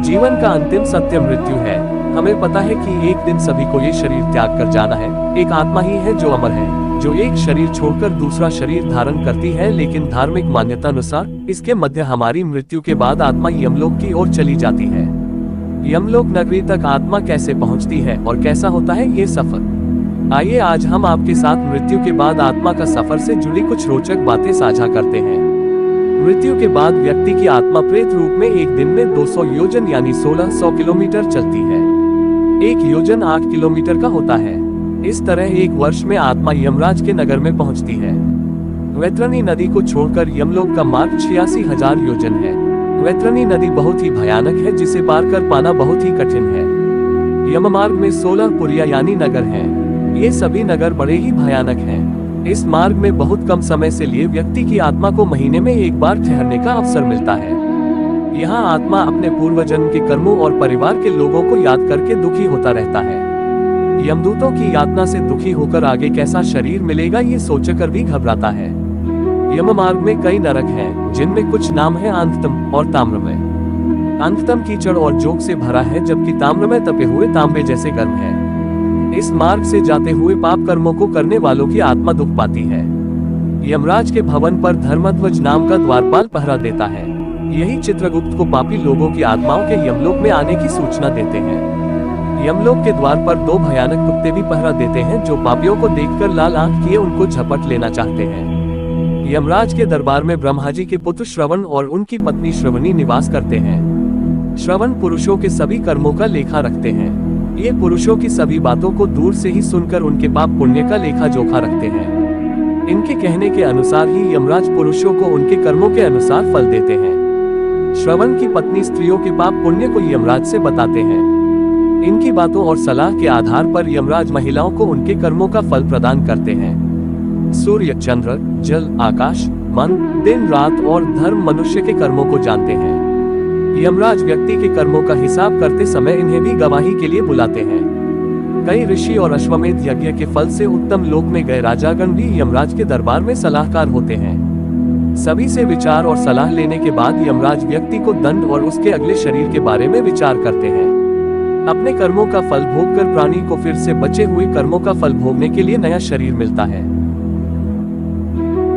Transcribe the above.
जीवन का अंतिम सत्य मृत्यु है। हमें पता है कि एक दिन सभी को ये शरीर त्याग कर जाना है। एक आत्मा ही है जो अमर है, जो एक शरीर छोड़कर दूसरा शरीर धारण करती है, लेकिन धार्मिक मान्यता अनुसार इसके मध्य हमारी मृत्यु के बाद आत्मा यमलोक की ओर चली जाती है। यमलोक नगरी तक आत्मा कैसे पहुंचती है और कैसा होता है ये सफर? आइए आज हम आपके साथ मृत्यु के बाद आत्मा का सफर से जुड़ी कुछ रोचक बातें साझा करते हैं। मृत्यु के बाद व्यक्ति की आत्मा प्रेत रूप में एक दिन में 200 योजन यानी 1600 किलोमीटर चलती है। एक योजन 8 किलोमीटर का होता है। इस तरह एक वर्ष में आत्मा यमराज के नगर में पहुंचती है। वैतरणी नदी को छोड़कर यमलोक का मार्ग 86,000 योजन है। वैतरणी नदी बहुत ही भयानक है, जिसे पार कर पाना बहुत ही कठिन है। यम मार्ग में 16 पुरिया यानी नगर हैं। ये सभी नगर बड़े ही भयानक हैं। इस मार्ग में बहुत कम समय से लिए व्यक्ति की आत्मा को महीने में एक बार ठहरने का अवसर मिलता है। यहाँ आत्मा अपने पूर्व जन्म के कर्मों और परिवार के लोगों को याद करके दुखी होता रहता है। यमदूतों की यातना से दुखी होकर आगे कैसा शरीर मिलेगा ये सोचकर भी घबराता है। यम मार्ग में कई नरक हैं, जिनमें कुछ नाम है अंततम और ताम्रमय। अंततम कीचड़ और जोग से भरा है, जबकि ताम्रमय तपे हुए तांबे जैसे गर्म है। इस मार्ग से जाते हुए पाप कर्मों को करने वालों की आत्मा दुख पाती है। यमराज के भवन पर धर्मध्वज नाम का द्वारपाल पहरा देता है। यही चित्रगुप्त को पापी लोगों की आत्माओं के यमलोक में आने की सूचना देते हैं। यमलोक के द्वार पर 2 भयानक कुत्ते भी पहरा देते हैं, जो पापियों को देखकर लाल आंख किए उनको झपट लेना चाहते हैं। यमराज के दरबार में ब्रह्मा जी के पुत्र श्रवण और उनकी पत्नी श्रवणी निवास करते हैं। श्रवण पुरुषों के सभी कर्मों का लेखा रखते हैं। ये पुरुषों की सभी बातों को दूर से ही सुनकर उनके पाप पुण्य का लेखा जोखा रखते हैं। इनके कहने के अनुसार ही यमराज पुरुषों को उनके कर्मों के अनुसार फल देते हैं। श्रवण की पत्नी स्त्रियों के पाप पुण्य को यमराज से बताते हैं। इनकी बातों और सलाह के आधार पर यमराज महिलाओं को उनके कर्मों का फल प्रदान करते हैं। सूर्य, चंद्र, जल, आकाश, मन, दिन रात और धर्म मनुष्य के कर्मों को जानते हैं। यमराज व्यक्ति के कर्मों का हिसाब करते समय इन्हें भी गवाही के लिए बुलाते हैं। कई ऋषि और अश्वमेध यज्ञ के फल से उत्तम लोक में गए राजागण भी यमराज के दरबार में सलाहकार होते हैं। सभी से विचार और सलाह लेने के बाद यमराज व्यक्ति को दंड और उसके अगले शरीर के बारे में विचार करते हैं। अपने कर्मों का फल भोगकर प्राणी को फिर से बचे हुए कर्मों का फल भोगने के लिए नया शरीर मिलता है।